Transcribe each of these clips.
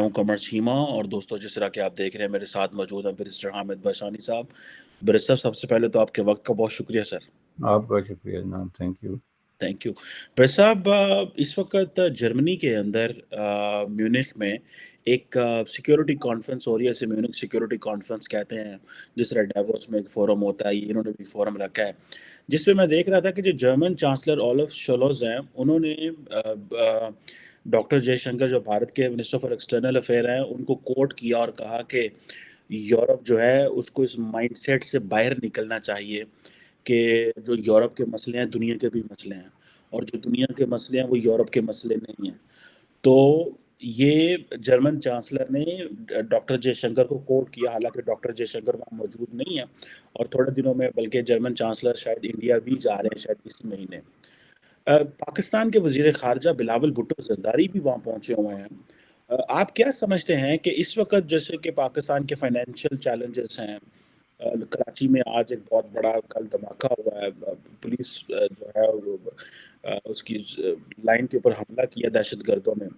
ہوں قمر چیمہ، اور دوستوں جس طرح کہ آپ دیکھ رہے ہیں میرے ساتھ موجود ہیں بیرسٹر حامد بشانی صاحب۔ بیرسٹر سب سے پہلے تو آپ کے وقت کا بہت شکریہ سر۔ آپ کا شکریہ جناب، thank you. Thank you barrister صاحب۔ اس وقت جرمنی کے اندر میونخ میں ایک سیکیورٹی کانفرنس ہو رہی ہے، اسے میونخ سیکیورٹی کانفرنس کہتے ہیں، جس طرح ڈیووس میں ایک فورم ہوتا ہے، انہوں نے بھی فورم رکھا ہے، جس پہ میں دیکھ رہا تھا کہ جو جرمن چانسلر اولف شولوز ہیں، انہوں نے ڈاکٹر جے شنکر جو بھارت کے منسٹر فار ایکسٹرنل افیئر ہیں ان کو کوٹ کیا اور کہا کہ یورپ جو ہے اس کو اس مائنڈ سیٹ سے باہر نکلنا چاہیے کہ جو یورپ کے مسئلے ہیں دنیا کے بھی مسئلے ہیں، اور جو دنیا کے مسئلے ہیں وہ یورپ کے مسئلے نہیں ہیں۔ تو یہ جرمن چانسلر نے ڈاکٹر جے شنکر کو کوٹ کیا، حالانکہ ڈاکٹر جے شنکر وہاں موجود نہیں ہے، اور تھوڑے دنوں میں بلکہ جرمن چانسلر شاید انڈیا بھی جا رہے ہیں، شاید اسی مہینے۔ پاکستان کے وزیر خارجہ بلاول بھٹو زرداری بھی وہاں پہنچے ہوئے ہیں۔ آپ کیا سمجھتے ہیں کہ اس وقت جیسے کہ پاکستان کے فائنینشیل چیلنجز ہیں، کراچی میں آج ایک بہت بڑا کل دھماکہ ہوا ہے، پولیس جو ہے وہ اس کی لائن کے اوپر حملہ کیا دہشت گردوں نے۔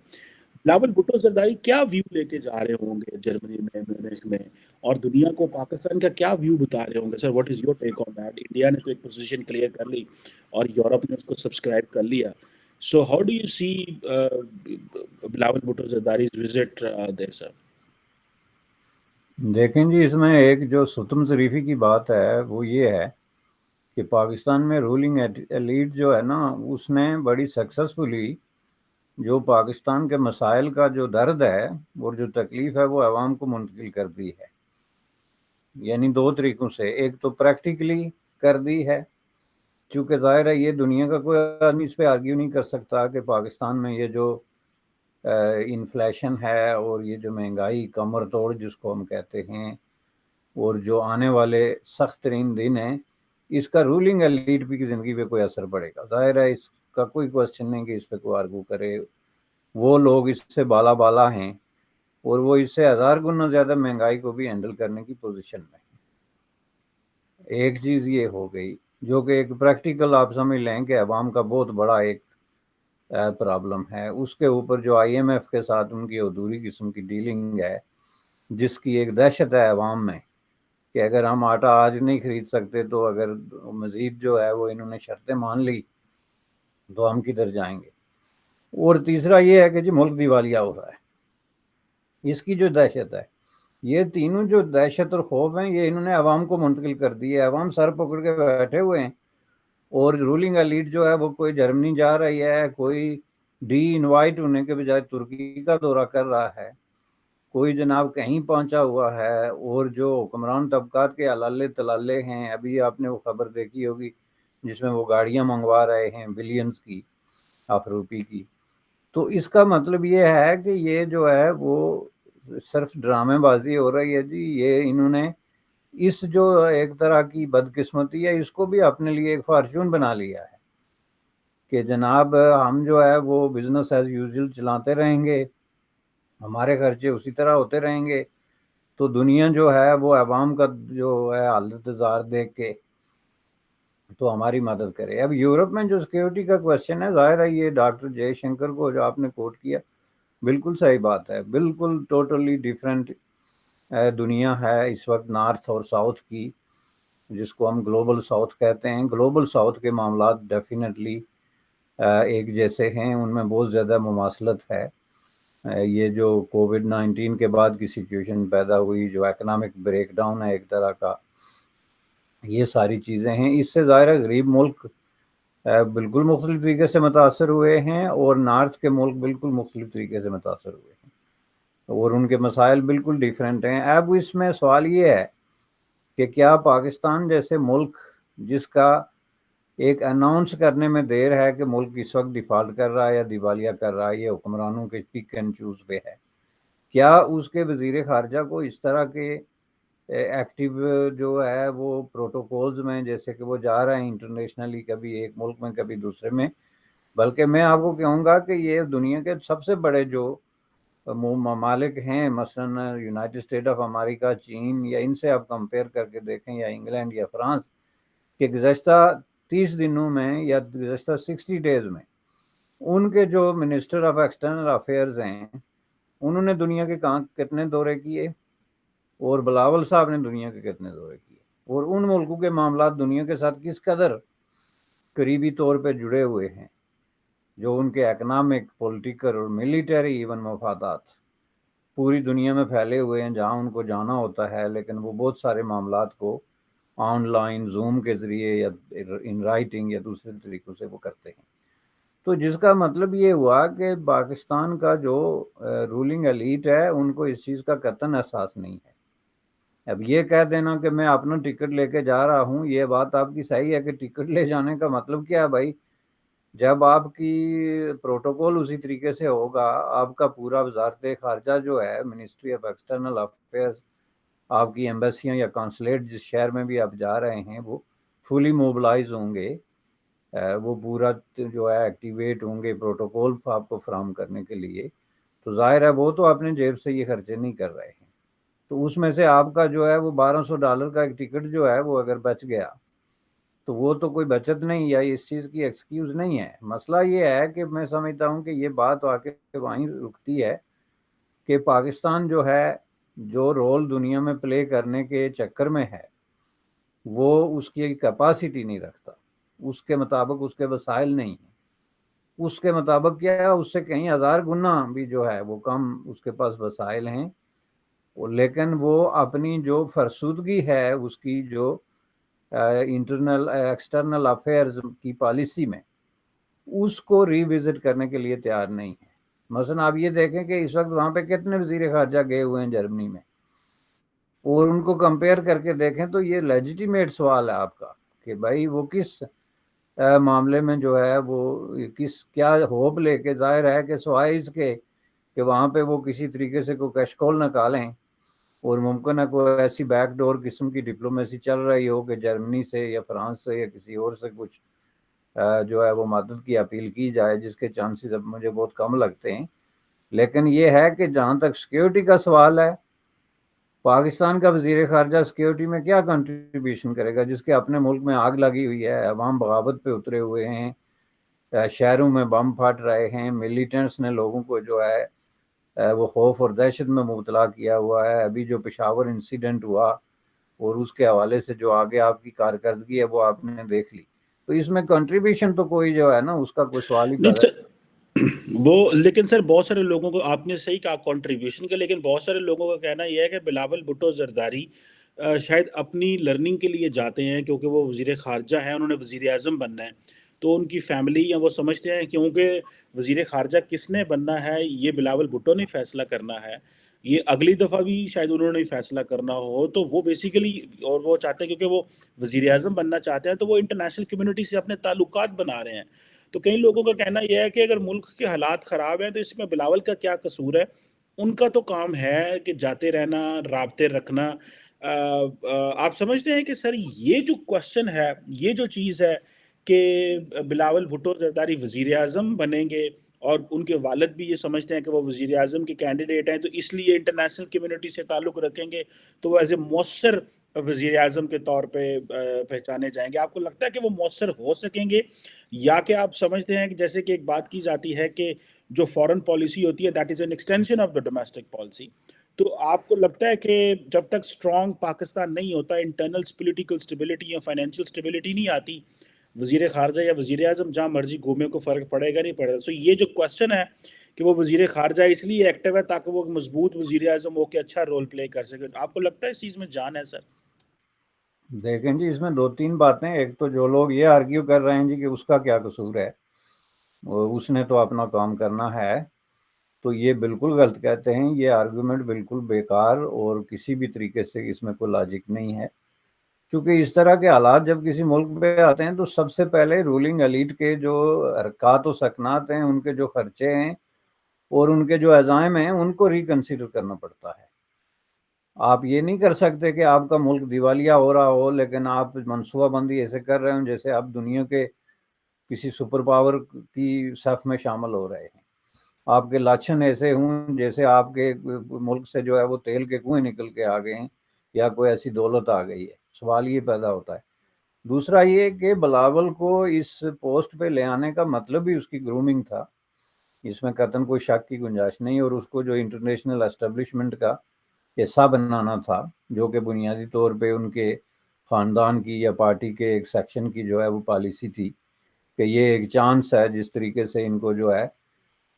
بلاول بھٹو زرداری کیا ویو لے کے جا رہے ہوں گے جرمنی میں، میونخ میں، اور دنیا کو پاکستان کا کیا ویو بتا رہے ہوں گے؟ Sir what is your take on that? India نے تو ایک پوزیشن کلیئر کر لی اور یورپ نے اس کو سبسکرائب کر لیا، so how do you see Bilawal Bhutto Zardari's visit there sir? دیکھیں جی، اس میں ایک جو ستم ظریفی کی بات ہے وہ یہ ہے کہ پاکستان میں رولنگ ایلیٹ جو ہے نا، اس نے بڑی سکسیسفلی جو پاکستان کے مسائل کا جو درد ہے اور جو تکلیف ہے وہ عوام کو منتقل کر دی ہے، یعنی دو طریقوں سے۔ ایک تو پریکٹیکلی کر دی ہے، چونکہ ظاہر ہے یہ دنیا کا کوئی آدمی اس پہ آرگیو نہیں کر سکتا کہ پاکستان میں یہ جو انفلیشن ہے اور یہ جو مہنگائی کمر توڑ جس کو ہم کہتے ہیں، اور جو آنے والے سخت ترین دن ہیں، اس کا رولنگ ایلیٹ کی زندگی پہ کوئی اثر پڑے گا۔ ظاہر ہے اس کا کوئی کوشچن نہیں کہ اس پہ کوئی آرگو کرے، وہ لوگ اس سے بالا بالا ہیں اور وہ اس سے 1000 گنا زیادہ مہنگائی کو بھی ہینڈل کرنے کی پوزیشن میں۔ ایک چیز یہ ہو گئی جو کہ ایک پریکٹیکل آپ سمجھ لیں کہ عوام کا بہت بڑا ایک پرابلم ہے۔ اس کے اوپر جو آئی ایم ایف کے ساتھ ان کی ادھوری قسم کی ڈیلنگ ہے، جس کی ایک دہشت ہے عوام میں کہ اگر ہم آٹا آج نہیں خرید سکتے تو اگر مزید جو ہے وہ انہوں نے شرطیں مان لی تو ہم کدھر جائیں گے۔ اور تیسرا یہ ہے کہ جی ملک دیوالیہ ہو رہا ہے، اس کی جو دہشت ہے، یہ تینوں جو دہشت اور خوف ہیں یہ انہوں نے عوام کو منتقل کر دی ہے۔ عوام سر پکڑ کے بیٹھے ہوئے ہیں، اور رولنگ ایلیٹ جو ہے وہ کوئی جرمنی جا رہی ہے، کوئی ڈی انوائٹ ہونے کے بجائے ترکی کا دورہ کر رہا ہے، کوئی جناب کہیں پہنچا ہوا ہے، اور جو حکمران طبقات کے علالے تلالے ہیں، ابھی آپ نے وہ خبر دیکھی ہوگی جس میں وہ گاڑیاں منگوا رہے ہیں بلینز کی آف روپی کی۔ تو اس کا مطلب یہ ہے کہ یہ جو ہے وہ صرف ڈرامے بازی ہو رہی ہے جی۔ یہ انہوں نے اس جو ایک طرح کی بدقسمتی ہے اس کو بھی اپنے لیے ایک فارچون بنا لیا ہے کہ جناب ہم جو ہے وہ بزنس ایز یوزول چلاتے رہیں گے، ہمارے خرچے اسی طرح ہوتے رہیں گے، تو دنیا جو ہے وہ عوام کا جو ہے حالت زار دیکھ کے تو ہماری مدد کرے۔ اب یورپ میں جو سیکیورٹی کا کوشچن ہے، ظاہر ہے یہ ڈاکٹر جے شنکر کو جو آپ نے کوٹ کیا بالکل صحیح بات ہے، بالکل ٹوٹلی ڈیفرنٹ دنیا ہے اس وقت نارتھ اور ساؤتھ کی، جس کو ہم گلوبل ساؤتھ کہتے ہیں۔ گلوبل ساؤتھ کے معاملات ڈیفینیٹلی ایک جیسے ہیں، ان میں بہت زیادہ مماثلت ہے۔ یہ جو کووڈ 19 کے بعد کی سچویشن پیدا ہوئی، جو اکنامک بریک ڈاؤن ہے ایک طرح کا، یہ ساری چیزیں ہیں۔ اس سے ظاہر ہے غریب ملک بالکل مختلف طریقے سے متاثر ہوئے ہیں، اور نارتھ کے ملک بالکل مختلف طریقے سے متاثر ہوئے ہیں، اور ان کے مسائل بالکل ڈیفرنٹ ہیں۔ اب اس میں سوال یہ ہے کہ کیا پاکستان جیسے ملک جس کا ایک اناؤنس کرنے میں دیر ہے کہ ملک اس وقت ڈیفالٹ کر رہا ہے یا دیوالیہ کر رہا ہے، یہ حکمرانوں کے پک اینڈ چوز پہ ہے، کیا اس کے وزیر خارجہ کو اس طرح کے ایکٹیو جو ہے وہ پروٹوکولز میں، جیسے کہ وہ جا رہے ہیں انٹرنیشنلی کبھی ایک ملک میں کبھی دوسرے میں، بلکہ میں آپ کو کہوں گا کہ یہ دنیا کے سب سے بڑے جو ممالک ہیں، مثلا یونائٹڈ اسٹیٹ آف امریکہ، چین، یا ان سے آپ کمپیئر کر کے دیکھیں، یا انگلینڈ یا فرانس، کہ گزشتہ 30 دنوں میں یا گزشتہ 60 ڈیز میں ان کے جو منسٹر آف ایکسٹرنل افیئرز ہیں انہوں نے دنیا کے کہاں کتنے دورے کیے اور بلاول صاحب نے دنیا کے کتنے دورے کیے، اور ان ملکوں کے معاملات دنیا کے ساتھ کس قدر قریبی طور پہ جڑے ہوئے ہیں، جو ان کے اکنامک، پولیٹیکل اور ملیٹری ایون مفادات پوری دنیا میں پھیلے ہوئے ہیں، جہاں ان کو جانا ہوتا ہے، لیکن وہ بہت سارے معاملات کو آن لائن زوم کے ذریعے یا ان رائٹنگ یا دوسرے طریقوں سے وہ کرتے ہیں۔ تو جس کا مطلب یہ ہوا کہ پاکستان کا جو رولنگ ایلیٹ ہے ان کو اس چیز کا قطعاً احساس نہیں ہے۔ اب یہ کہہ دینا کہ میں اپنا ٹکٹ لے کے جا رہا ہوں، یہ بات آپ کی صحیح ہے کہ ٹکٹ لے جانے کا مطلب کیا ہے بھائی؟ جب آپ کی پروٹوکول اسی طریقے سے ہوگا، آپ کا پورا وزارت خارجہ جو ہے، منسٹری آف ایکسٹرنل افیئرز، آپ کی ایمبیسیاں یا کانسلیٹ جس شہر میں بھی آپ جا رہے ہیں وہ فلی موبلائز ہوں گے، وہ پورا جو ہے ایکٹیویٹ ہوں گے پروٹوکول آپ کو فراہم کرنے کے لیے، تو ظاہر ہے وہ تو اپنے جیب سے یہ خرچے نہیں کر رہے ہیں، تو اس میں سے آپ کا جو ہے وہ $1200 کا ایک ٹکٹ جو ہے وہ اگر بچ گیا تو وہ تو کوئی بچت نہیں ہے، اس چیز کی ایکسکیوز نہیں ہے۔ مسئلہ یہ ہے کہ میں سمجھتا ہوں کہ یہ بات واقعی وہیں رکتی ہے کہ پاکستان جو ہے جو رول دنیا میں پلے کرنے کے چکر میں ہے وہ اس کی کیپاسٹی نہیں رکھتا، اس کے مطابق اس کے وسائل نہیں ہیں، اس کے مطابق کیا ہے، اس سے کہیں ہزار گنا بھی جو ہے وہ کم اس کے پاس وسائل ہیں، لیکن وہ اپنی جو فرسودگی ہے اس کی جو انٹرنل ایکسٹرنل افیئرز کی پالیسی میں اس کو ری وزٹ کرنے کے لیے تیار نہیں ہے۔ مثلا آپ یہ دیکھیں کہ اس وقت وہاں پہ کتنے وزیر خارجہ گئے ہوئے ہیں جرمنی میں، اور ان کو کمپیئر کر کے دیکھیں تو یہ لیجیٹیمیٹ سوال ہے آپ کا کہ بھائی وہ کس معاملے میں جو ہے وہ کیا ہوپ لے کے، ظاہر ہے کہ سوائے اس کے کہ وہاں پہ وہ کسی طریقے سے کوئی کشکول نکالیں اور ممکن ہے کوئی ایسی بیک ڈور قسم کی ڈپلومیسی چل رہی ہو کہ جرمنی سے یا فرانس سے یا کسی اور سے کچھ جو ہے وہ مدد کی اپیل کی جائے، جس کے چانسز اب مجھے بہت کم لگتے ہیں۔ لیکن یہ ہے کہ جہاں تک سیکیورٹی کا سوال ہے، پاکستان کا وزیر خارجہ سیکیورٹی میں کیا کنٹریبیوشن کرے گا، جس کے اپنے ملک میں آگ لگی ہوئی ہے، عوام بغاوت پہ اترے ہوئے ہیں، شہروں میں بم پھٹ رہے ہیں، ملیٹنٹس نے لوگوں کو جو ہے وہ خوف اور دہشت میں مبتلا کیا ہوا ہے۔ ابھی جو پشاور انسیڈنٹ ہوا اور اس کے حوالے سے جو آگے آپ کی کارکردگی ہے وہ آپ نے دیکھ لی، تو اس میں کنٹریبیوشن تو کوئی جو ہے نا اس کا کوئی سوال ہی نہیں پیدا سر، وہ لیکن سر بہت سارے لوگوں کو آپ نے صحیح کہا کنٹریبیوشن کا، لیکن بہت سارے لوگوں کا کہنا یہ ہے کہ بلاول بھٹو زرداری شاید اپنی لرننگ کے لیے جاتے ہیں، کیونکہ وہ وزیر خارجہ ہیں، انہوں نے وزیر اعظم بننا ہے، تو ان کی فیملی یا وہ سمجھتے ہیں کیونکہ وزیر خارجہ کس نے بننا ہے یہ بلاول بھٹو نے فیصلہ کرنا ہے، یہ اگلی دفعہ بھی شاید انہوں نے فیصلہ کرنا ہو، تو وہ بیسیکلی اور وہ چاہتے ہیں کیونکہ وہ وزیر اعظم بننا چاہتے ہیں تو وہ انٹرنیشنل کمیونٹی سے اپنے تعلقات بنا رہے ہیں۔ تو کئی لوگوں کا کہنا یہ ہے کہ اگر ملک کے حالات خراب ہیں تو اس میں بلاول کا کیا قصور ہے، ان کا تو کام ہے کہ جاتے رہنا، رابطے رکھنا۔ آپ سمجھتے ہیں کہ سر یہ جو کوشچن ہے، یہ جو چیز ہے کہ بلاول بھٹو زرداری وزیر اعظم بنیں گے اور ان کے والد بھی یہ سمجھتے ہیں کہ وہ وزیر اعظم کے کینڈیڈیٹ ہیں، تو اس لیے انٹرنیشنل کمیونٹی سے تعلق رکھیں گے تو وہ ایز اے مؤثر وزیر اعظم کے طور پہ پہچانے جائیں گے؟ آپ کو لگتا ہے کہ وہ مؤثر ہو سکیں گے، یا کہ آپ سمجھتے ہیں کہ جیسے کہ ایک بات کی جاتی ہے کہ جو فورن پالیسی ہوتی ہے that is an extension of the domestic policy, تو آپ کو لگتا ہے کہ جب تک اسٹرانگ پاکستان نہیں ہوتا، انٹرنل پولیٹیکل اسٹیبلٹی یا فائنینشیل اسٹیبلٹی نہیں آتی، وزیر خارجہ یا وزیر اعظم جہاں مرضی گھومے کو فرق پڑے گا نہیں پڑے گا؟ سو یہ جو کوشچن ہے کہ وہ وزیر خارجہ اس لیے ایکٹیو ہے تاکہ وہ مضبوط وزیر اعظم ہو کے اچھا رول پلے کر سکے، آپ کو لگتا ہے اس چیز میں جان ہے سر؟ دیکھیں جی، اس میں دو تین باتیں، ایک تو جو لوگ یہ آرگیو کر رہے ہیں جی کہ اس کا کیا قصور ہے، اس نے تو اپنا کام کرنا ہے، تو یہ بالکل غلط کہتے ہیں، یہ آرگومنٹ بالکل بیکار اور کسی بھی طریقے سے اس میں کوئی لاجک نہیں ہے، چونکہ اس طرح کے حالات جب کسی ملک پہ آتے ہیں تو سب سے پہلے رولنگ ایلیٹ کے جو حرکات و سکنات ہیں، ان کے جو خرچے ہیں اور ان کے جو عزائم ہیں ان کو ریکنسیڈر کرنا پڑتا ہے۔ آپ یہ نہیں کر سکتے کہ آپ کا ملک دیوالیہ ہو رہا ہو لیکن آپ منصوبہ بندی ایسے کر رہے ہوں جیسے آپ دنیا کے کسی سپر پاور کی صف میں شامل ہو رہے ہیں، آپ کے لاچھن ایسے ہوں جیسے آپ کے ملک سے جو ہے وہ تیل کے کنویں نکل کے آ گئے ہیں یا کوئی ایسی دولت آ گئی ہے۔ سوال یہ پیدا ہوتا ہے۔ دوسرا یہ کہ بلاول کو اس پوسٹ پہ لے آنے کا مطلب بھی اس کی گرومنگ تھا، اس میں قطعاً کوئی شک کی گنجائش نہیں، اور اس کو جو انٹرنیشنل اسٹیبلشمنٹ کا حصہ بنانا تھا، جو کہ بنیادی طور پہ ان کے خاندان کی یا پارٹی کے ایک سیکشن کی جو ہے وہ پالیسی تھی کہ یہ ایک چانس ہے جس طریقے سے ان کو جو ہے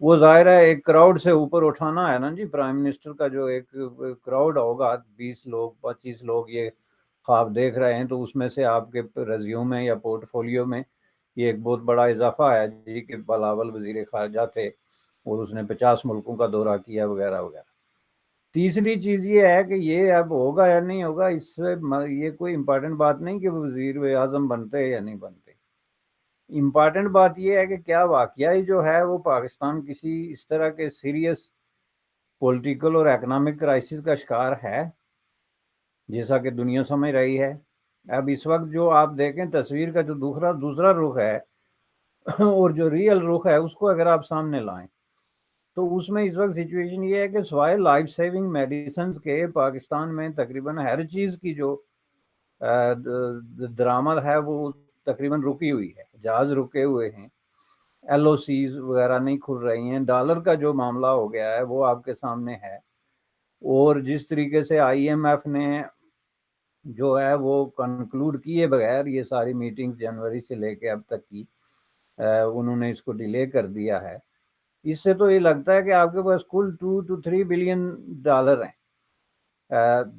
وہ ظاہر ہے ایک کراؤڈ سے اوپر اٹھانا ہے نا جی۔ پرائم منسٹر کا جو ایک کراؤڈ ہوگا 20 لوگ 25 لوگ یہ خواب دیکھ رہے ہیں، تو اس میں سے آپ کے ریزیوم میں یا پورٹ فولیو میں یہ ایک بہت بڑا اضافہ ہے جی کہ بلاول وزیر خارجہ تھے اور اس نے 50 ملکوں کا دورہ کیا وغیرہ وغیرہ۔ تیسری چیز یہ ہے کہ یہ اب ہوگا یا نہیں ہوگا، اس سے یہ کوئی امپورٹنٹ بات نہیں کہ وہ وزیر اعظم بنتے یا نہیں بنتے۔ امپارٹنٹ بات یہ ہے کہ کیا واقعی جو ہے وہ پاکستان کسی اس طرح کے سیریس پولیٹیکل اور اکنامک کرائسس کا شکار ہے جیسا کہ دنیا سمجھ رہی ہے۔ اب اس وقت جو آپ دیکھیں تصویر کا جو دوسرا رخ ہے اور جو ریئل رخ ہے اس کو اگر آپ سامنے لائیں تو اس میں اس وقت سچویشن یہ ہے کہ سوائے لائف سیونگ میڈیسنز کے پاکستان میں تقریباً ہر چیز کی جو درآمد ہے وہ تقریباً رکی ہوئی ہے، جہاز رکے ہوئے ہیں، ایل او سیز وغیرہ نہیں کھل رہی ہیں، ڈالر کا جو معاملہ ہو گیا ہے وہ آپ کے سامنے ہے، اور جس طریقے سے آئی ایم ایف نے جو ہے وہ کنکلوڈ کیے بغیر یہ ساری میٹنگ جنوری سے لے کے اب تک کی انہوں نے اس کو ڈیلے کر دیا ہے، اس سے تو یہ لگتا ہے کہ آپ کے پاس کل 2 to 3 بلین ڈالر ہیں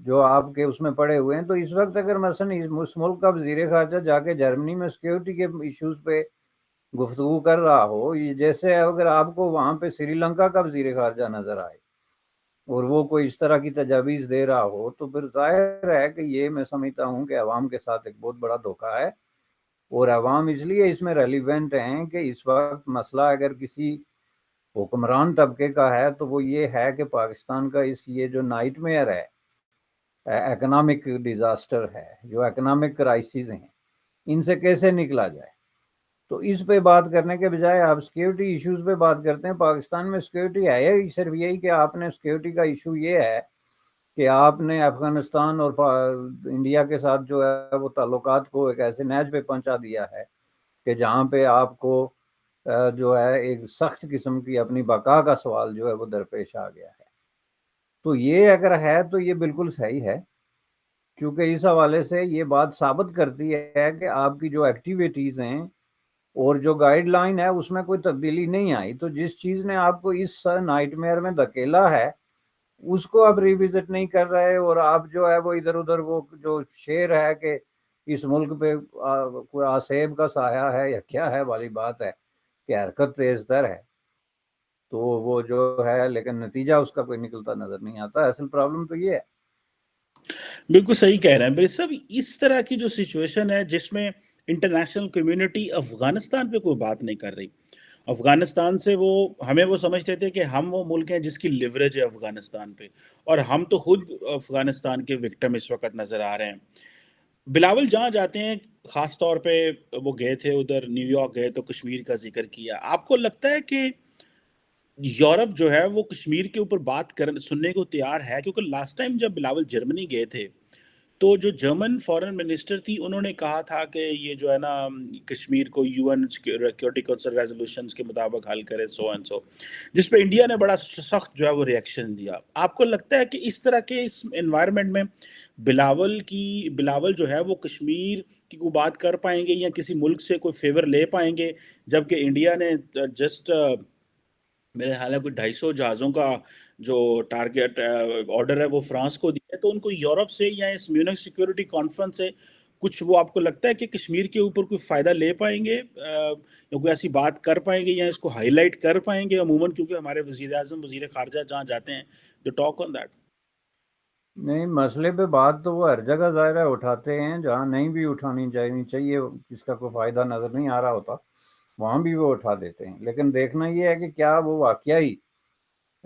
جو آپ کے اس میں پڑے ہوئے ہیں۔ تو اس وقت اگر مثلا اس ملک کا وزیر خارجہ جا کے جرمنی میں سیکیورٹی کے ایشوز پہ گفتگو کر رہا ہو، جیسے اگر آپ کو وہاں پہ سری لنکا کا وزیر خارجہ نظر آئے اور وہ کوئی اس طرح کی تجاویز دے رہا ہو، تو پھر ظاہر ہے کہ یہ میں سمجھتا ہوں کہ عوام کے ساتھ ایک بہت بڑا دھوکہ ہے، اور عوام اس لیے اس میں ریلیونٹ ہیں کہ اس وقت مسئلہ اگر کسی حکمران طبقے کا ہے تو وہ یہ ہے کہ پاکستان کا یہ جو نائٹ میئر ہے، اکنامک ڈیزاسٹر ہے، جو اکنامک کرائسز ہیں، ان سے کیسے نکلا جائے۔ تو اس پہ بات کرنے کے بجائے آپ سیکیورٹی ایشوز پہ بات کرتے ہیں۔ پاکستان میں سیکیورٹی ہے صرف یہی کہ آپ نے سیکیورٹی کا ایشو یہ ہے کہ آپ نے افغانستان اور انڈیا کے ساتھ جو ہے وہ تعلقات کو ایک ایسے نیج پہ پہنچا دیا ہے کہ جہاں پہ آپ کو جو ہے ایک سخت قسم کی اپنی بقا کا سوال جو ہے وہ درپیش آ گیا ہے۔ تو یہ اگر ہے تو یہ بالکل صحیح ہے، کیونکہ اس حوالے سے یہ بات ثابت کرتی ہے کہ آپ کی جو ایکٹیویٹیز ہیں اور جو گائیڈ لائن ہے اس میں کوئی تبدیلی نہیں آئی، تو جس چیز نے آپ کو اس نائٹ میئر میں دھکیلا ہے اس کو آپ ریوزٹ نہیں کر رہے، اور آپ جو ہے وہ ادھر ادھر وہ جو شعر ہے کہ اس ملک پہ کوئی آسیب کا سایہ ہے یا کیا ہے والی بات ہے کہ حرکت تیز تر ہے، تو وہ جو ہے لیکن نتیجہ اس کا کوئی نکلتا نظر نہیں آتا۔ اصل پرابلم تو یہ ہے۔ بالکل صحیح کہہ رہے ہیں بھائی صاحب، اس طرح کی جو سچویشن ہے جس میں انٹرنیشنل کمیونٹی افغانستان پہ کوئی بات نہیں کر رہی، افغانستان سے وہ ہمیں وہ سمجھتے تھے کہ ہم وہ ملک ہیں جس کی لیوریج ہے افغانستان پہ، اور ہم تو خود افغانستان کے وکٹم اس وقت نظر آ رہے ہیں۔ بلاول جہاں جاتے ہیں، خاص طور پہ وہ گئے تھے ادھر نیو یارک گئے تو کشمیر کا ذکر کیا، آپ کو لگتا ہے کہ یورپ جو ہے وہ کشمیر کے اوپر بات سننے کو تیار ہے؟ کیونکہ لاسٹ ٹائم جب بلاول جرمنی گئے تھے تو جو جرمن فارن منسٹر تھی انہوں نے کہا تھا کہ یہ جو ہے نا کشمیر کو U N security council resolutions کے مطابق حل کرے، سو اینڈ سو، جس پہ انڈیا نے بڑا سخت جو ہے وہ ریئیکشن دیا۔ آپ کو لگتا ہے کہ اس طرح کے اس انوائرمنٹ میں بلاول جو ہے وہ کشمیر کی کوئی بات کر پائیں گے یا کسی ملک سے کوئی فیور لے پائیں گے، جبکہ انڈیا نے جسٹ میرے خیال ہے کوئی 250 جہازوں کا جو ٹارگیٹ آرڈر ہے وہ فرانس کو دیا ہے، تو ان کو یورپ سے یا اس میونخ سیکورٹی کانفرنس سے کچھ وہ آپ کو لگتا ہے کہ کشمیر کے اوپر کوئی فائدہ لے پائیں گے یا کوئی ایسی بات کر پائیں گے یا اس کو ہائی لائٹ کر پائیں گے عموماً، کیونکہ ہمارے وزیر اعظم وزیر خارجہ جہاں جاتے ہیں جو ٹاک آن دیٹ؟ نہیں، مسئلے پہ بات تو وہ ہر جگہ ظاہر ہے اٹھاتے ہیں، جہاں نہیں بھی اٹھانی جانی چاہیے، جس کا کوئی فائدہ نظر نہیں آ رہا ہوتا وہاں بھی وہ اٹھا دیتے ہیں، لیکن دیکھنا یہ ہے کہ کیا وہ واقعی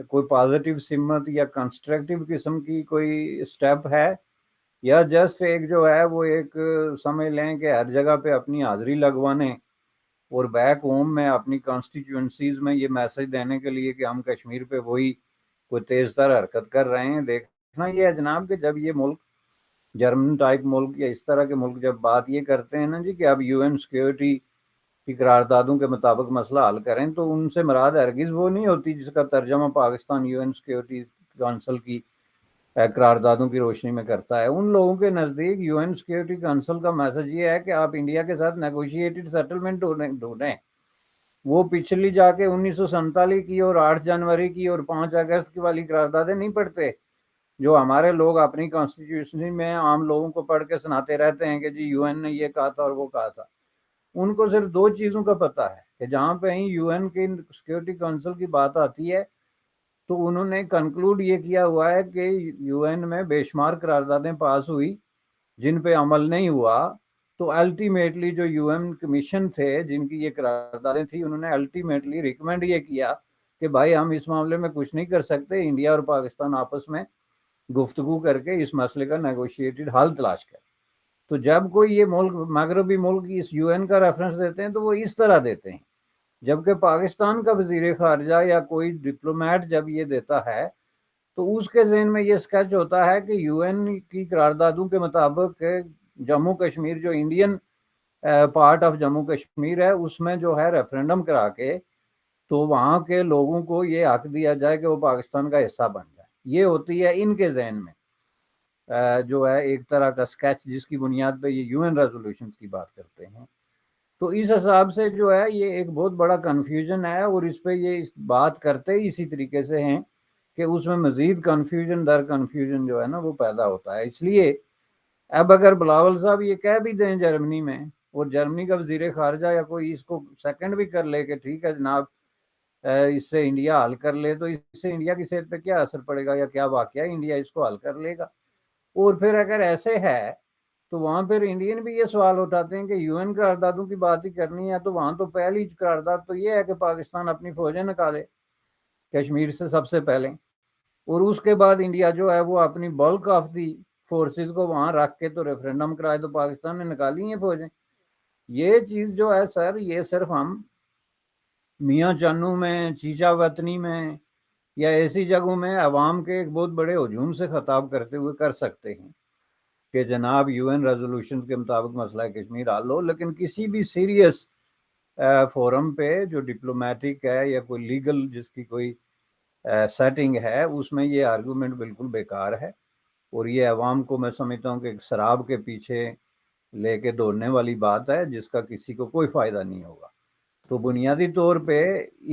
کوئی پازیٹیو سمت یا کنسٹرکٹیو قسم کی کوئی سٹیپ ہے، یا جسٹ ایک جو ہے وہ ایک سمجھ لیں کہ ہر جگہ پہ اپنی حاضری لگوانے اور بیک ہوم میں اپنی کانسٹیٹیوئنسیز میں یہ میسج دینے کے لیے کہ ہم کشمیر پہ وہی کوئی تیز تر حرکت کر رہے ہیں۔ دیکھنا یہ ہے جناب کہ جب یہ ملک جرمن ٹائپ ملک یا اس طرح کے ملک جب بات یہ کرتے ہیں نا جی کہ اب یو این سیکورٹی کی قراردادوں کے مطابق مسئلہ حل کریں، تو ان سے مراد ہرگز وہ نہیں ہوتی جس کا ترجمہ Pakistan U N security council کی قراردادوں کی روشنی میں کرتا ہے۔ ان لوگوں کے نزدیک یو این سیکیورٹی کونسل کا میسج یہ ہے کہ آپ انڈیا کے ساتھ نیگوشیٹڈ سیٹلمنٹ ڈھونڈیں۔ وہ پچھلی جا کے 1947 کی اور 8 جنوری کی اور 5 اگست کی والی قراردادیں نہیں پڑھتے جو ہمارے لوگ اپنی کانسٹیٹیوشن میں عام لوگوں کو پڑھ کے سناتے رہتے ہیں کہ جی یو این نے یہ کہا تھا اور وہ کہا تھا۔ ان کو صرف 2 چیزوں کا پتہ ہے کہ جہاں پہ ہی یو این کی سیکیورٹی کونسل کی بات آتی ہے تو انہوں نے کنکلوڈ یہ کیا ہوا ہے کہ یو این میں بے شمار قراردادیں پاس ہوئی جن پہ عمل نہیں ہوا، تو الٹیمیٹلی جو یو این کمیشن تھے جن کی یہ قراردادیں تھیں، انہوں نے الٹیمیٹلی ریکمینڈ یہ کیا کہ بھائی ہم اس معاملے میں کچھ نہیں کر سکتے، انڈیا اور پاکستان آپس میں گفتگو کر کے اس مسئلے کا نیگوشیٹڈ حل تلاش کریں۔ تو جب کوئی یہ ملک مغربی ملک اس یو این کا ریفرنس دیتے ہیں تو وہ اس طرح دیتے ہیں، جبکہ پاکستان کا وزیر خارجہ یا کوئی ڈپلومیٹ جب یہ دیتا ہے تو اس کے ذہن میں یہ سکیچ ہوتا ہے کہ یو این کی قراردادوں کے مطابق جموں کشمیر جو Indian part of Jammu Kashmir ہے اس میں جو ہے ریفرینڈم کرا کے تو وہاں کے لوگوں کو یہ حق دیا جائے کہ وہ پاکستان کا حصہ بن جائے۔ یہ ہوتی ہے ان کے ذہن میں جو ہے ایک طرح کا سکیچ جس کی بنیاد پہ یہ یو این ریزولوشنز کی بات کرتے ہیں۔ تو اس حساب سے جو ہے یہ ایک بہت بڑا کنفیوژن ہے، اور اس پہ یہ اس بات کرتے ہی اسی طریقے سے ہیں کہ اس میں مزید کنفیوژن در کنفیوژن جو ہے نا وہ پیدا ہوتا ہے۔ اس لیے اب اگر بلاول صاحب یہ کہہ بھی دیں جرمنی میں، اور جرمنی کا وزیر خارجہ یا کوئی اس کو سیکنڈ بھی کر لے کہ ٹھیک ہے جناب اس سے انڈیا حل کر لے، تو اس سے انڈیا کی صحت پہ کیا اثر پڑے گا یا کیا واقعہ انڈیا اس کو حل کر لے گا؟ اور پھر اگر ایسے ہے تو وہاں پھر انڈین بھی یہ سوال اٹھاتے ہیں کہ یو این قراردادوں کی بات ہی کرنی ہے تو وہاں تو پہلی قرارداد تو یہ ہے کہ پاکستان اپنی فوجیں نکالے کشمیر سے سب سے پہلے، اور اس کے بعد انڈیا جو ہے وہ اپنی بلک آف دی فورسز کو وہاں رکھ کے تو ریفرینڈم کرائے، تو پاکستان نے نکالی ہیں فوجیں۔ یہ چیز جو ہے سر یہ صرف ہم میاں چانو میں، چیچا وطنی میں یا ایسی جگہوں میں عوام کے ایک بہت بڑے ہجوم سے خطاب کرتے ہوئے کر سکتے ہیں کہ جناب یو این ریزولوشن کے مطابق مسئلہ کشمیر حل ہو، لیکن کسی بھی سیریس فورم پہ جو ڈپلومیٹک ہے یا کوئی لیگل جس کی کوئی سیٹنگ ہے اس میں یہ آرگومنٹ بالکل بیکار ہے، اور یہ عوام کو میں سمجھتا ہوں کہ ایک شراب کے پیچھے لے کے دوڑنے والی بات ہے جس کا کسی کو کوئی فائدہ نہیں ہوگا۔ تو بنیادی طور پہ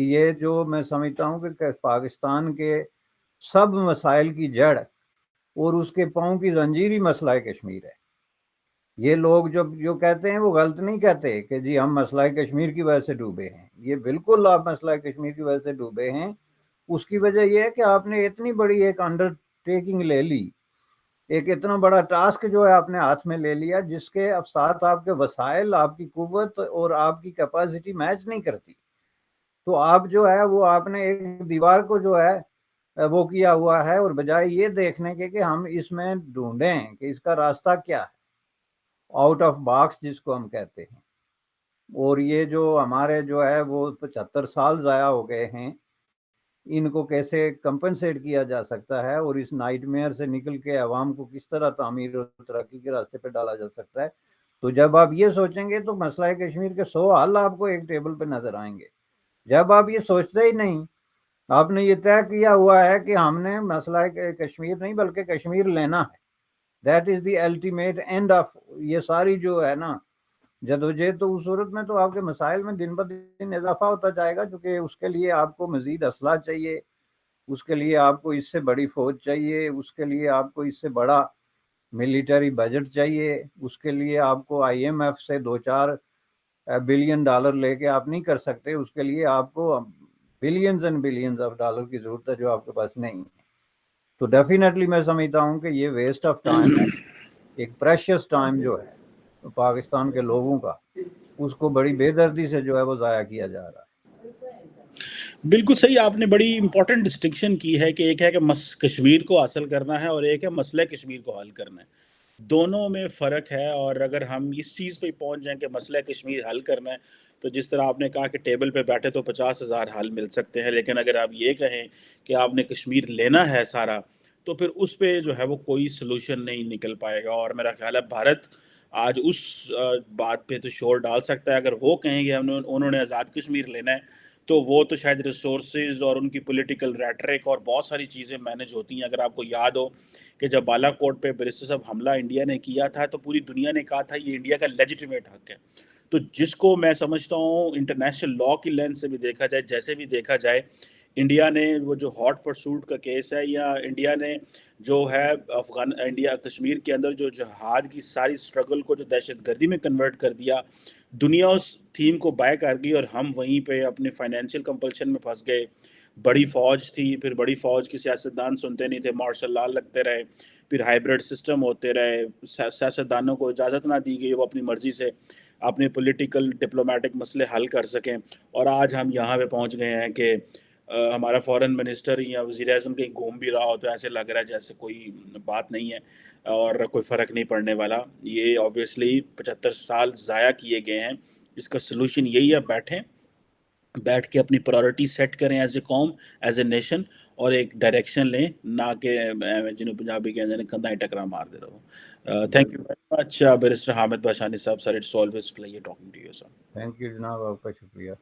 یہ جو میں سمجھتا ہوں کہ پاکستان کے سب مسائل کی جڑ اور اس کے پاؤں کی زنجیری مسئلہ کشمیر ہے۔ یہ لوگ جو کہتے ہیں وہ غلط نہیں کہتے کہ جی ہم مسئلہ کشمیر کی وجہ سے ڈوبے ہیں، یہ بالکل آپ مسئلہ کشمیر کی وجہ سے ڈوبے ہیں۔ اس کی وجہ یہ ہے کہ آپ نے اتنی بڑی ایک انڈر ٹیکنگ لے لی، ایک اتنا بڑا ٹاسک جو ہے آپ نے ہاتھ میں لے لیا جس کے ساتھ آپ کے وسائل، آپ کی قوت اور آپ کی کیپیسٹی میچ نہیں کرتی، تو آپ جو ہے وہ آپ نے ایک دیوار کو جو ہے وہ کیا ہوا ہے، اور بجائے یہ دیکھنے کے کہ ہم اس میں ڈھونڈیں کہ اس کا راستہ کیا ہے، آؤٹ آف باکس جس کو ہم کہتے ہیں۔ اور یہ جو ہمارے جو ہے وہ 75 سال ضائع ہو گئے ہیں، ان کو کیسے کمپنسیٹ کیا جا سکتا ہے اور اس نائٹ میئر سے نکل کے عوام کو کس طرح تعمیر اور ترقی کے راستے پہ ڈالا جا سکتا ہے، تو جب آپ یہ سوچیں گے تو مسئلہ کشمیر کے 100 حل آپ کو ایک ٹیبل پہ نظر آئیں گے۔ جب آپ یہ سوچتے ہی نہیں، آپ نے یہ طے کیا ہوا ہے کہ ہم نے مسئلہ کشمیر نہیں بلکہ کشمیر لینا ہے، that is the ultimate and of یہ ساری جو ہے نا جدوجہد، تو اس صورت میں تو آپ کے مسائل میں دن بدن اضافہ ہوتا جائے گا، کیونکہ اس کے لیے آپ کو مزید اسلحہ چاہیے، اس کے لیے آپ کو اس سے بڑی فوج چاہیے، اس کے لیے آپ کو اس سے بڑا ملٹری بجٹ چاہیے، اس کے لیے آپ کو آئی ایم ایف سے 2-4 بلین ڈالر لے کے آپ نہیں کر سکتے، اس کے لیے آپ کو billions and billions of dollar کی ضرورت ہے جو آپ کے پاس نہیں ہے۔ تو ڈیفینیٹلی میں سمجھتا ہوں کہ یہ ویسٹ آف ٹائم ہے، ایک پریشیس ٹائم جو ہے پاکستان کے لوگوں کا، اس کو بڑی بے دردی سے جو ہے وہ ضائع کیا جا رہا ہے۔ بالکل صحیح، آپ نے بڑی امپورٹنٹ ڈسٹنکشن کی ہے کہ ایک ہے کہ کشمیر کو حاصل کرنا ہے اور ایک ہے مسئلہ کشمیر کو حل کرنا ہے، دونوں میں فرق ہے۔ اور اگر ہم اس چیز پہ پہنچ جائیں کہ مسئلہ کشمیر حل کرنا ہے تو جس طرح آپ نے کہا کہ ٹیبل پہ بیٹھے تو 50,000 حل مل سکتے ہیں، لیکن اگر آپ یہ کہیں کہ آپ نے کشمیر لینا ہے سارا تو پھر اس پہ جو ہے وہ کوئی سلوشن نہیں نکل پائے گا۔ اور میرا خیال ہے بھارت آج اس بات پہ تو شور ڈال سکتا ہے. اگر وہ کہیں گے انہوں نے آزاد کشمیر لینا ہے تو وہ تو شاید ریسورسز اور ان کی پولیٹیکل ریٹرک اور بہت ساری چیزیں مینج ہوتی ہیں. اگر آپ کو یاد ہو کہ جب بالا کوٹ پہ بیرسٹر صاحب حملہ انڈیا نے کیا تھا تو پوری دنیا نے کہا تھا یہ انڈیا کا لیجیٹیمیٹ حق ہے. تو جس کو میں سمجھتا ہوں انٹرنیشنل لا کی لینس سے بھی دیکھا جائے, جیسے بھی دیکھا جائے, انڈیا نے وہ جو ہاٹ پرسوٹ کا کیس ہے, یا انڈیا نے جو ہے انڈیا کشمیر کے اندر جو جہاد کی ساری اسٹرگل کو جو دہشت گردی میں کنورٹ کر دیا, دنیا اس تھیم کو بائے کر گئی اور ہم وہیں پہ اپنے فائنینشیل کمپلشن میں پھنس گئے. بڑی فوج تھی, پھر بڑی فوج کی سیاستدان سنتے نہیں تھے, مارشل لا لگتے رہے, پھر ہائیبریڈ سسٹم ہوتے رہے, سیاستدانوں کو اجازت نہ دی گئی وہ اپنی مرضی سے اپنے پولیٹیکل ڈپلومیٹک مسئلے حل کر سکیں. اور آج ہم یہاں پہ پہنچ گئے ہیں کہ ہمارا فورن منسٹر یا وزیر اعظم کہیں گھوم بھی رہا ہو تو ایسے لگ رہا ہے جیسے کوئی بات نہیں ہے اور کوئی فرق نہیں پڑنے والا. یہ آبویسلی 75 سال ضائع کیے گئے ہیں. اس کا سلوشن یہی ہے, بیٹھ کے اپنی پرائورٹی سیٹ کریں ایز اے قوم, ایز اے نیشن, اور ایک ڈائریکشن لیں, نہ کہ جنہوں پنجابی کے اندر کندھا ٹکرا مار دے رہا ہوں. Thank you very much barrister Hamid Bashani sahib. Sir it's always pleasure talking to you sir. Thank you جناب, آپ کا شکریہ.